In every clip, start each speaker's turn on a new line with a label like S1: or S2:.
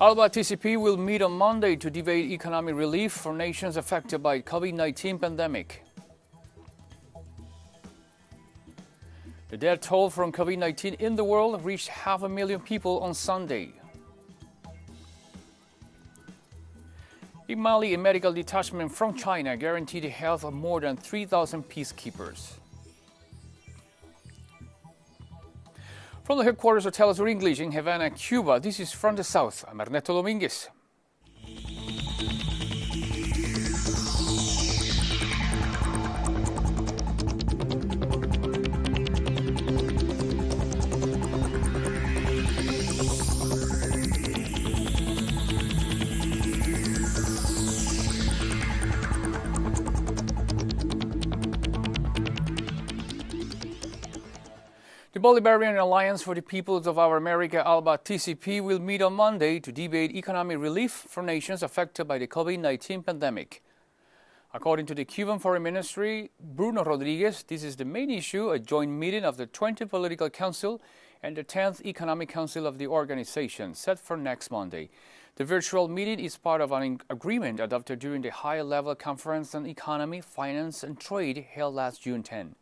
S1: ALBA-TCP will meet on Monday to debate economic relief for nations affected by COVID-19 pandemic. The death toll from COVID-19 in the world reached 500,000 people on Sunday. In Mali, a medical detachment from China guaranteed the health of more than 3,000 peacekeepers. From the headquarters of Telesur English in Havana, Cuba, this is From the South. I'm Ernesto Dominguez. The Bolivarian Alliance for the Peoples of Our America, ALBA-TCP, will meet on Monday to debate economic relief for nations affected by the COVID-19 pandemic. According to the Cuban Foreign Ministry, Bruno Rodriguez, this is the main issue, a joint meeting of the 20th Political Council and the 10th Economic Council of the organization, set for next Monday. The virtual meeting is part of an agreement adopted during the high-level conference on economy, finance, and trade held last June 10.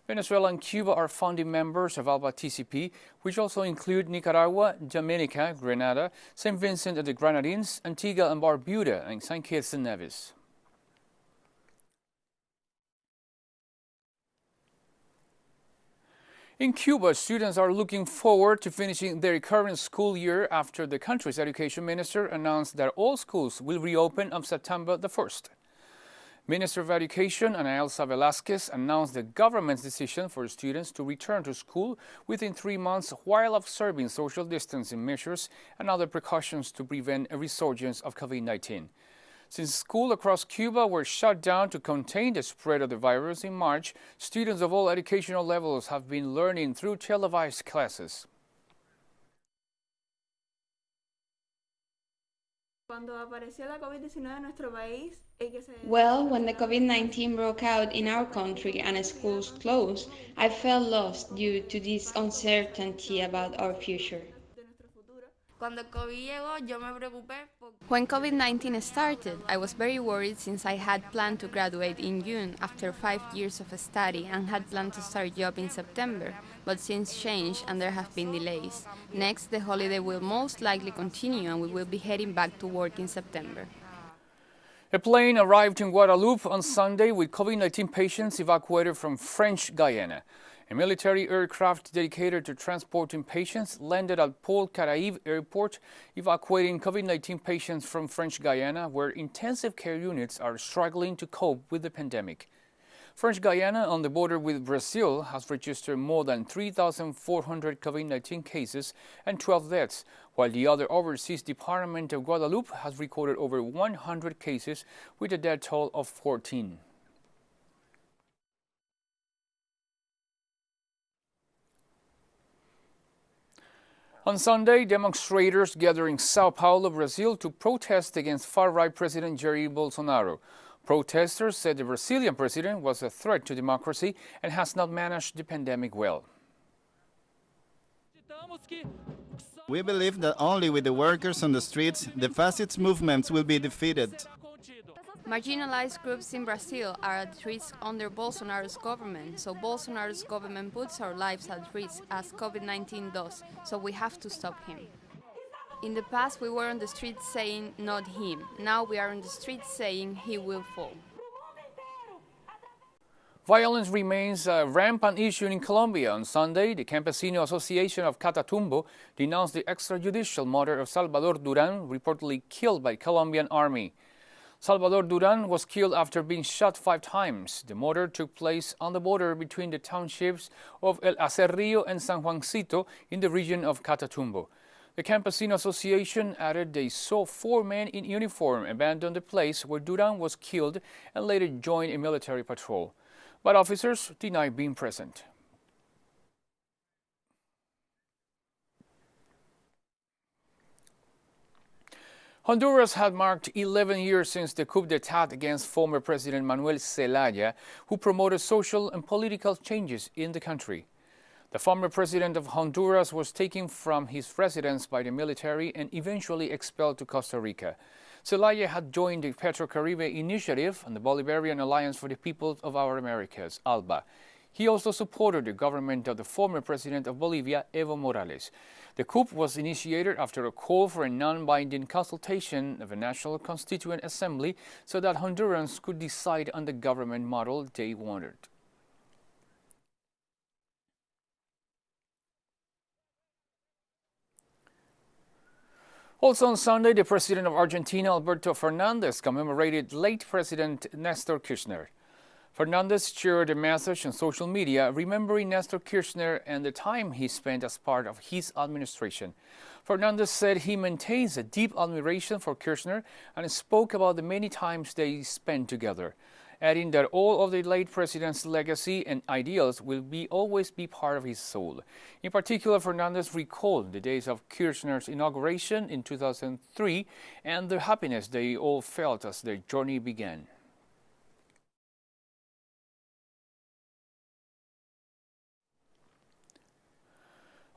S1: Venezuela and Cuba are founding members of ALBA-TCP, which also include Nicaragua, Dominica, Grenada, St. Vincent and the Grenadines, Antigua and Barbuda, and St. Kitts and Nevis. In Cuba, students are looking forward to finishing their current school year after the country's education minister announced that all schools will reopen on September the 1st. Minister of Education Elsa Velázquez announced the government's decision for students to return to school within 3 months while observing social distancing measures and other precautions to prevent a resurgence of COVID-19. Since schools across Cuba were shut down to contain the spread of the virus in March, students of all educational levels have been learning through televised classes.
S2: Well, when the COVID-19 broke out in our country and schools closed, I felt lost due to this uncertainty about our future.
S3: When COVID-19 started, I was very worried since I had planned to graduate in June after 5 years of study and had planned to start job in September, but things changed and there have been delays. Next, the holiday will most likely continue and we will be heading back to work in September.
S1: A plane arrived in Guadeloupe on Sunday with COVID-19 patients evacuated from French Guiana. A military aircraft dedicated to transporting patients landed at Port Caraïbe Airport, evacuating COVID-19 patients from French Guiana, where intensive care units are struggling to cope with the pandemic. French Guiana, on the border with Brazil, has registered more than 3,400 COVID-19 cases and 12 deaths, while the other overseas department of Guadeloupe has recorded over 100 cases with a death toll of 14. On Sunday, demonstrators gathered in Sao Paulo, Brazil, to protest against far-right President Jair Bolsonaro. Protesters said the Brazilian president was a threat to democracy and has not managed the pandemic well.
S4: We believe that only with the workers on the streets, the fascist movements will be defeated.
S3: Marginalized groups in Brazil are at risk under Bolsonaro's government, so Bolsonaro's government puts our lives at risk as COVID-19 does, so we have to stop him. In the past we were on the streets saying not him, now we are on the streets saying he will fall.
S1: Violence remains a rampant issue in Colombia. On Sunday, the Campesino Association of Catatumbo denounced the extrajudicial murder of Salvador Duran, reportedly killed by Colombian army. Salvador Duran was killed after being shot 5 times. The murder took place on the border between the townships of El Acerrío and San Juancito in the region of Catatumbo. The Campesino Association added they saw 4 men in uniform abandon the place where Duran was killed and later joined a military patrol. But officers denied being present. Honduras had marked 11 years since the coup d'etat against former President Manuel Zelaya, who promoted social and political changes in the country. The former president of Honduras was taken from his residence by the military and eventually expelled to Costa Rica. Zelaya had joined the Petro-Caribe Initiative and the Bolivarian Alliance for the Peoples of Our Americas, ALBA. He also supported the government of the former president of Bolivia, Evo Morales. The coup was initiated after a call for a non-binding consultation of a National Constituent Assembly so that Hondurans could decide on the government model they wanted. Also on Sunday, the president of Argentina, Alberto Fernandez, commemorated late President Nestor Kirchner. Fernandez shared a message on social media remembering Nestor Kirchner and the time he spent as part of his administration. Fernandez said he maintains a deep admiration for Kirchner and spoke about the many times they spent together, adding that all of the late president's legacy and ideals will always be part of his soul. In particular, Fernandez recalled the days of Kirchner's inauguration in 2003 and the happiness they all felt as their journey began.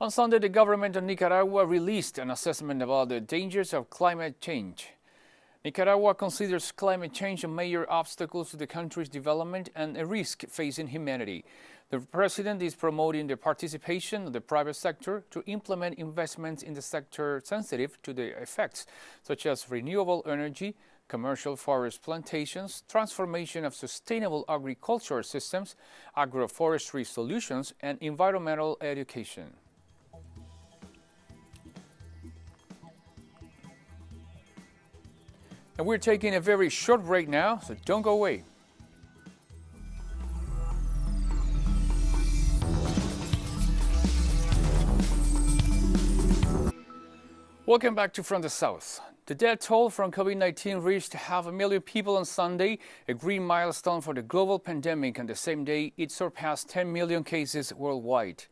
S1: On Sunday, the government of Nicaragua released an assessment about the dangers of climate change. Nicaragua considers climate change a major obstacle to the country's development and a risk facing humanity. The president is promoting the participation of the private sector to implement investments in the sector sensitive to the effects, such as renewable energy, commercial forest plantations, transformation of sustainable agricultural systems, agroforestry solutions, and environmental education. And we're taking a very short break now, so don't go away. Welcome back to From the South. The death toll from COVID-19 reached 500,000 people on Sunday, a green milestone for the global pandemic, and the same day it surpassed 10 million cases worldwide.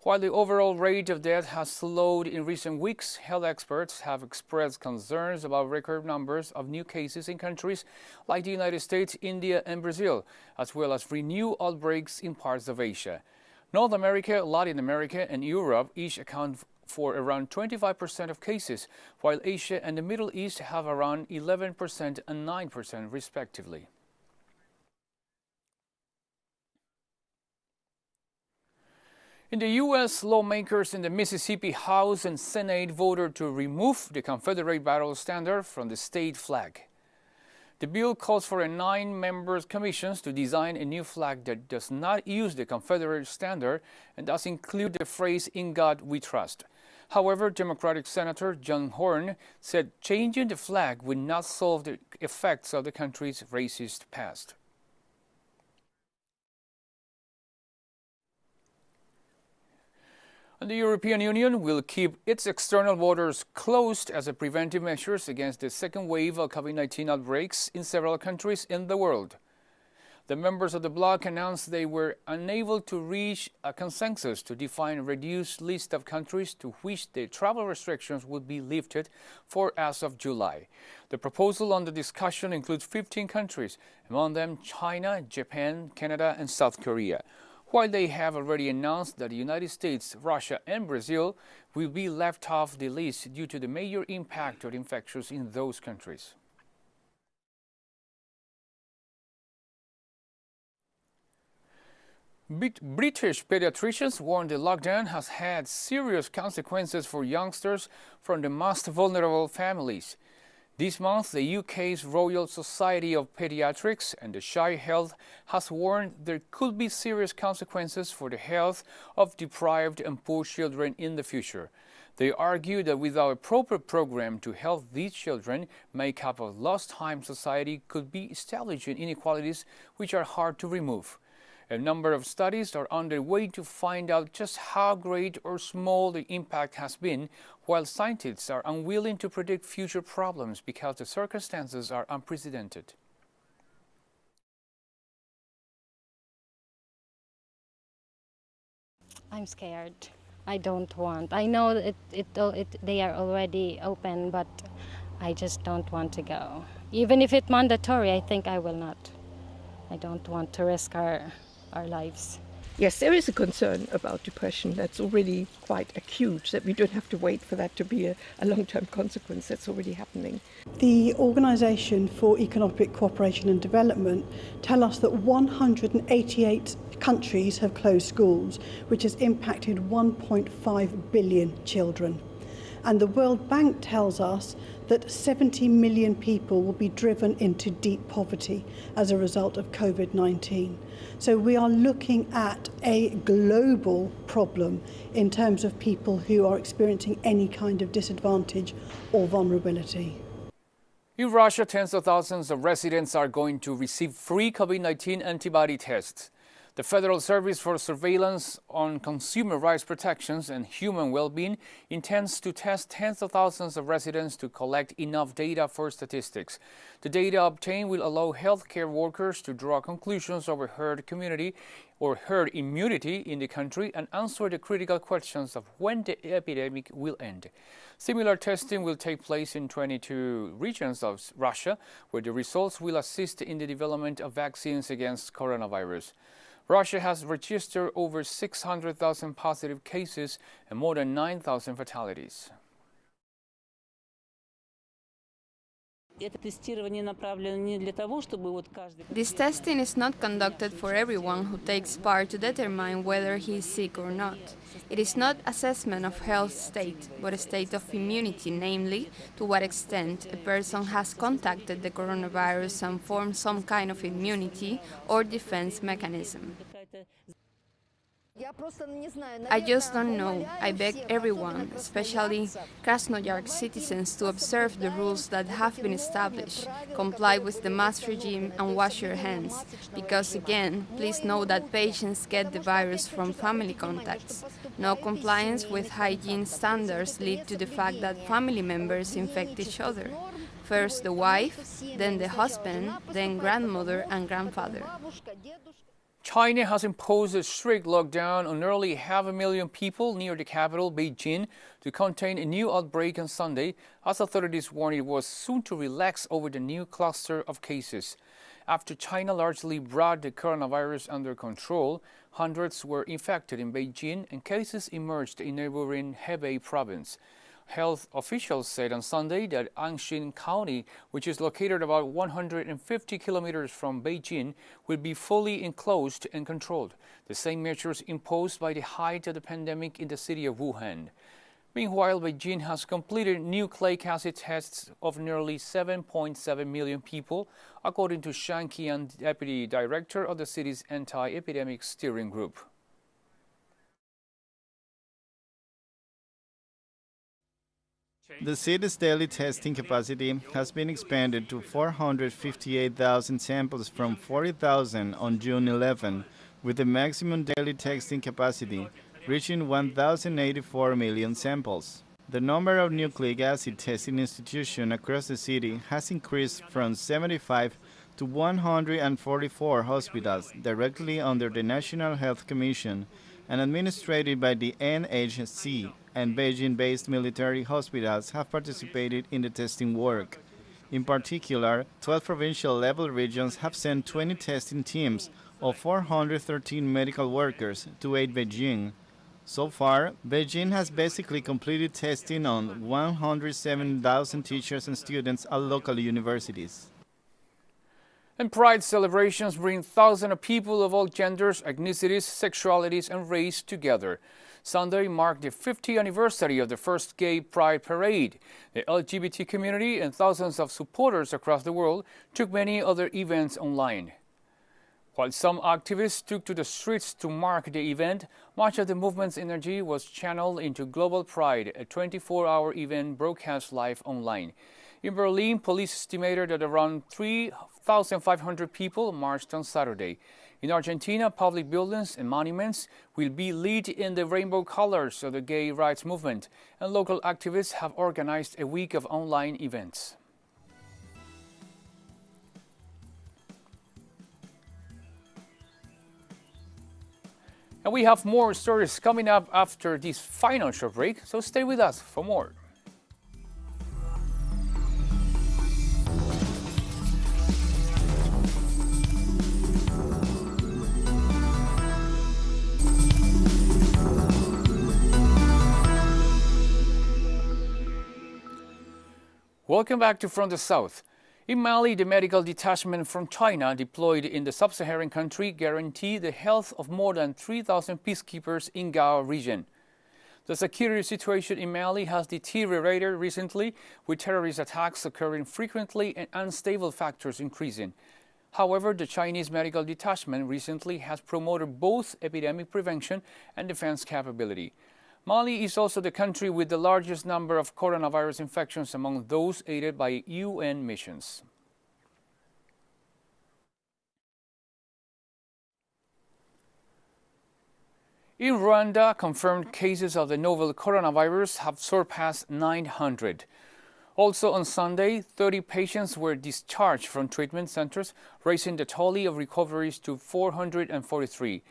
S1: While the overall rate of death has slowed in recent weeks, health experts have expressed concerns about record numbers of new cases in countries like the United States, India, and Brazil, as well as renewed outbreaks in parts of Asia. North America, Latin America, and Europe each account for around 25% of cases, while Asia and the Middle East have around 11% and 9% respectively. In the U.S., lawmakers in the Mississippi House and Senate voted to remove the Confederate battle standard from the state flag. The bill calls for a 9-member commission to design a new flag that does not use the Confederate standard and does include the phrase "In God We Trust." However, Democratic Senator John Horn said changing the flag would not solve the effects of the country's racist past. And the European Union will keep its external borders closed as a preventive measure against the second wave of COVID-19 outbreaks in several countries in the world. The members of the bloc announced they were unable to reach a consensus to define a reduced list of countries to which the travel restrictions would be lifted for as of July. The proposal under discussion includes 15 countries, among them China, Japan, Canada, and South Korea. While they have already announced that the United States, Russia, and Brazil will be left off the list due to the major impact of infections in those countries. British pediatricians warn the lockdown has had serious consequences for youngsters from the most vulnerable families. This month, the UK's Royal Society of Pediatrics and the Child Health has warned there could be serious consequences for the health of deprived and poor children in the future. They argue that without a proper program to help these children make up a lost time society could be establishing inequalities which are hard to remove. A number of studies are underway to find out just how great or small the impact has been, while scientists are unwilling to predict future problems because the circumstances are unprecedented.
S5: I'm scared. I don't want. I know they are already open, but I just don't want to go. Even if it's mandatory, I think I will not. I don't want to risk our lives.
S6: Yes, there is a concern about depression that's already quite acute, that we don't have to wait for that to be a long-term consequence. That's already happening.
S7: The Organisation for Economic Cooperation and Development tell us that 188 countries have closed schools, which has impacted 1.5 billion children. And the World Bank tells us that 70 million people will be driven into deep poverty as a result of COVID-19. So we are looking at a global problem in terms of people who are experiencing any kind of disadvantage or vulnerability.
S1: In Russia, tens of thousands of residents are going to receive free COVID-19 antibody tests. The Federal Service for Surveillance on Consumer Rights Protections and Human Well-being intends to test tens of thousands of residents to collect enough data for statistics. The data obtained will allow healthcare workers to draw conclusions over herd immunity in the country and answer the critical questions of when the epidemic will end. Similar testing will take place in 22 regions of Russia, where the results will assist in the development of vaccines against coronavirus. Russia has registered over 600,000 positive cases and more than 9,000 fatalities.
S3: This testing is not conducted for everyone who takes part to determine whether he is sick or not. It is not assessment of health state, but a state of immunity, namely, to what extent a person has contacted the coronavirus and formed some kind of immunity or defense mechanism. I just don't know. I beg everyone, especially Krasnoyarsk citizens, to observe the rules that have been established, comply with the mask regime and wash your hands. Because again, please know that patients get the virus from family contacts. No compliance with hygiene standards lead to the fact that family members infect each other. First the wife, then the husband, then grandmother and grandfather.
S1: China has imposed a strict lockdown on nearly 500,000 people near the capital, Beijing, to contain a new outbreak on Sunday, as authorities warned it was soon to relax over the new cluster of cases. After China largely brought the coronavirus under control, hundreds were infected in Beijing and cases emerged in neighboring Hebei province. Health officials said on Sunday that Anxin County, which is located about 150 kilometers from Beijing, will be fully enclosed and controlled, the same measures imposed by the height of the pandemic in the city of Wuhan. Meanwhile, Beijing has completed nucleic acid tests of nearly 7.7 million people, according to Shang Qian, deputy director of the city's anti-epidemic steering group.
S4: The city's daily testing capacity has been expanded to 458,000 samples from 40,000 on June 11, with the maximum daily testing capacity reaching 1,084 million samples. The number of nucleic acid testing institutions across the city has increased from 75 to 144 hospitals directly under the National Health Commission and administered by the NHC, and Beijing-based military hospitals have participated in the testing work. In particular, 12 provincial-level regions have sent 20 testing teams of 413 medical workers to aid Beijing. So far, Beijing has basically completed testing on 107,000 teachers and students at local universities.
S1: And Pride celebrations bring thousands of people of all genders, ethnicities, sexualities, and race together. Sunday marked the 50th anniversary of the first Gay Pride Parade. The LGBT community and thousands of supporters across the world took many other events online. While some activists took to the streets to mark the event, much of the movement's energy was channeled into Global Pride, a 24-hour event broadcast live online. In Berlin, police estimated that around 3,500 people marched on Saturday. In Argentina, public buildings and monuments will be lit in the rainbow colors of the gay rights movement, and local activists have organized a week of online events. And we have more stories coming up after this financial break, so stay with us for more. Welcome back to From the South. In Mali, the medical detachment from China deployed in the sub-Saharan country guaranteed the health of more than 3,000 peacekeepers in Gao region. The security situation in Mali has deteriorated recently, with terrorist attacks occurring frequently and unstable factors increasing. However, the Chinese medical detachment recently has promoted both epidemic prevention and defense capability. Mali is also the country with the largest number of coronavirus infections among those aided by UN missions. In Randa, confirmed cases of the novel coronavirus have surpassed 900. Also on Sunday, 30 patients were discharged from treatment centers, raising the tally of recoveries to 443.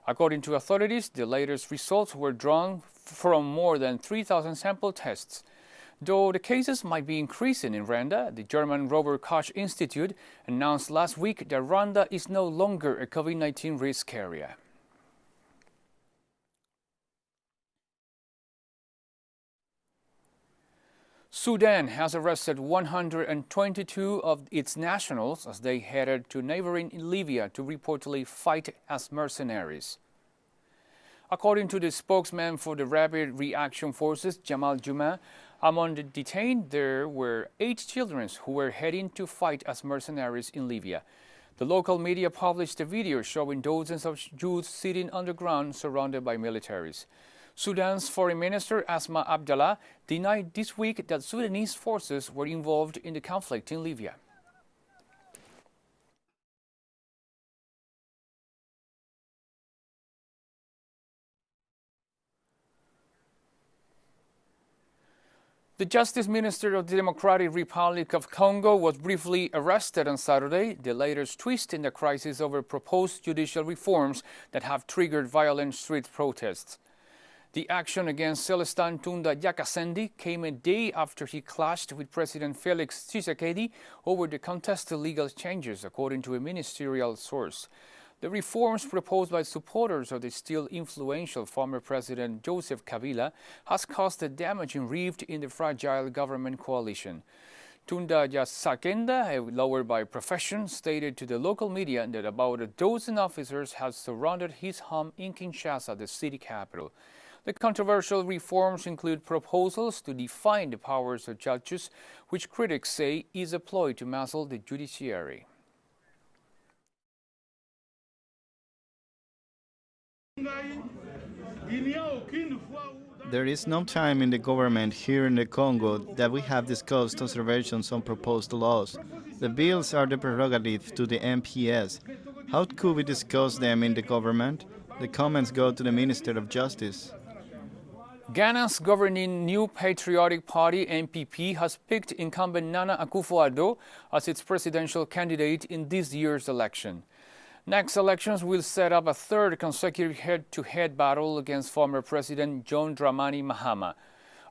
S1: According to authorities, the latest results were drawn from more than 3,000 sample tests. Though the cases might be increasing in Randa, the German Robert Koch Institute announced last week that Randa is no longer a COVID-19 risk area. Sudan has arrested 122 of its nationals as they headed to neighboring Libya to reportedly fight as mercenaries. According to the spokesman for the Rapid Reaction Forces, Jamal Juma, among the detained there were 8 children who were heading to fight as mercenaries in Libya. The local media published a video showing dozens of youths sitting on the ground surrounded by militaries. Sudan's Foreign Minister Asma Abdallah denied this week that Sudanese forces were involved in the conflict in Libya. The Justice Minister of the Democratic Republic of Congo was briefly arrested on Saturday, the latest twist in the crisis over proposed judicial reforms that have triggered violent street protests. The action against Celestin Tunda Yakasendi came a day after he clashed with President Felix Tshisekedi over the contested legal changes, according to a ministerial source. The reforms proposed by supporters of the still influential former President Joseph Kabila has caused a damaging rift in the fragile government coalition. Tunda Yasakenda, a lawyer by profession, stated to the local media that about a dozen officers had surrounded his home in Kinshasa, the city capital. The controversial reforms include proposals to define the powers of judges, which critics say is a ploy to muzzle the judiciary.
S4: There is no time in the government here in the Congo that we have discussed observations on proposed laws. The bills are the prerogative to the MPS. How could we discuss them in the government? The comments go to the Minister of Justice.
S1: Ghana's governing New Patriotic Party, NPP, has picked incumbent Nana Akufo-Addo as its presidential candidate in this year's election. Next elections will set up a third consecutive head-to-head battle against former President John Dramani Mahama.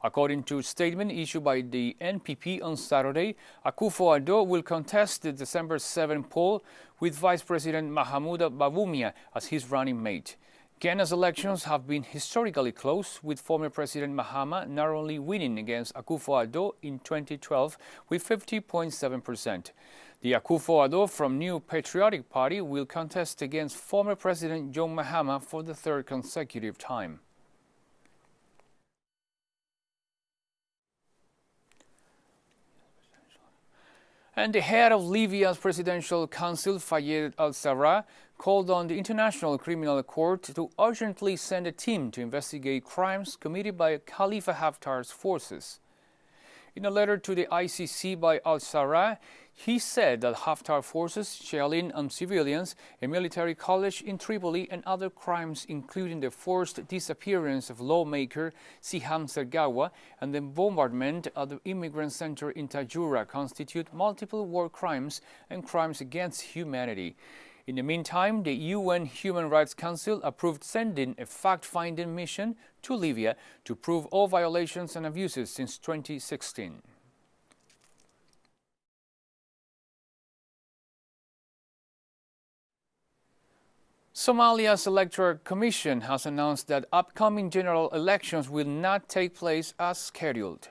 S1: According to a statement issued by the NPP on Saturday, Akufo-Addo will contest the December 7 poll with Vice President Mahamudu Bawumia as his running mate. Ghana's elections have been historically close, with former President Mahama narrowly winning against Akufo-Addo in 2012 with 50.7%. The Akufo-Addo from New Patriotic Party will contest against former President John Mahama for the third consecutive time. And the head of Libya's Presidential Council, Fayed al-Sarraj, called on the International Criminal Court to urgently send a team to investigate crimes committed by Khalifa Haftar's forces. In a letter to the ICC by al-Sarraj, he said that Haftar forces shelling on civilians, a military college in Tripoli, and other crimes, including the forced disappearance of lawmaker Siham Sergawa and the bombardment of the immigrant center in Tajura, constitute multiple war crimes and crimes against humanity. In the meantime, the UN Human Rights Council approved sending a fact-finding mission to Libya to prove all violations and abuses since 2016. Somalia's Electoral Commission has announced that upcoming general elections will not take place as scheduled.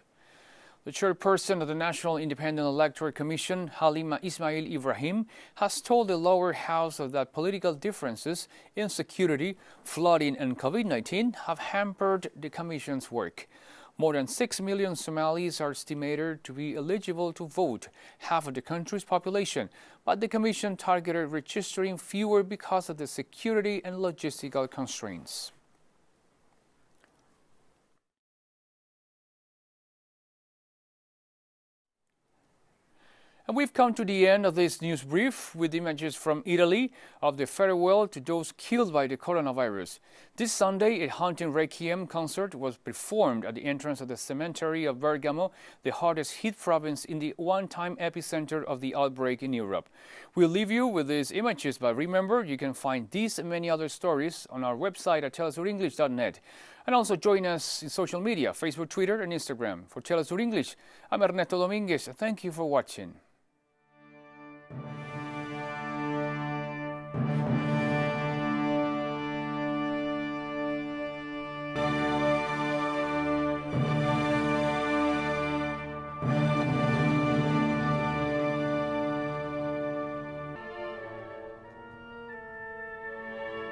S1: The chairperson of the National Independent Electoral Commission, Halima Ismail Ibrahim, has told the lower house that political differences, insecurity, flooding and COVID-19 have hampered the commission's work. More than 6 million Somalis are estimated to be eligible to vote, half of the country's population, but the commission targeted registering fewer because of the security and logistical constraints. And we've come to the end of this news brief with images from Italy of the farewell to those killed by the coronavirus. This Sunday, a haunting requiem concert was performed at the entrance of the cemetery of Bergamo, the hardest hit province in the one-time epicenter of the outbreak in Europe. We'll leave you with these images, but remember, you can find these and many other stories on our website at telesurenglish.net. And also join us in social media, Facebook, Twitter, and Instagram. For Telesur English, I'm Ernesto Dominguez. Thank you for watching.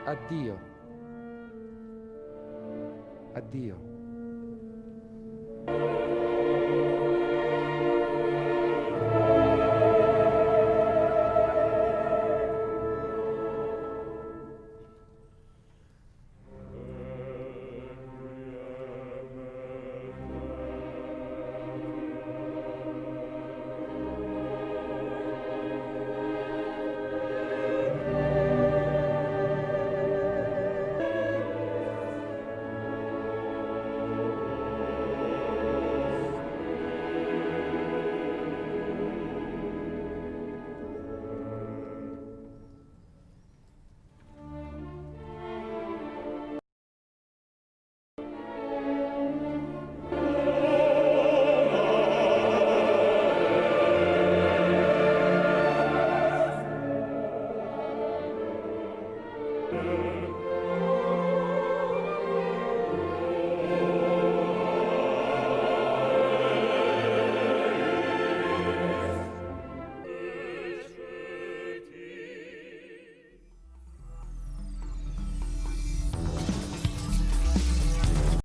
S8: Addio. Addio.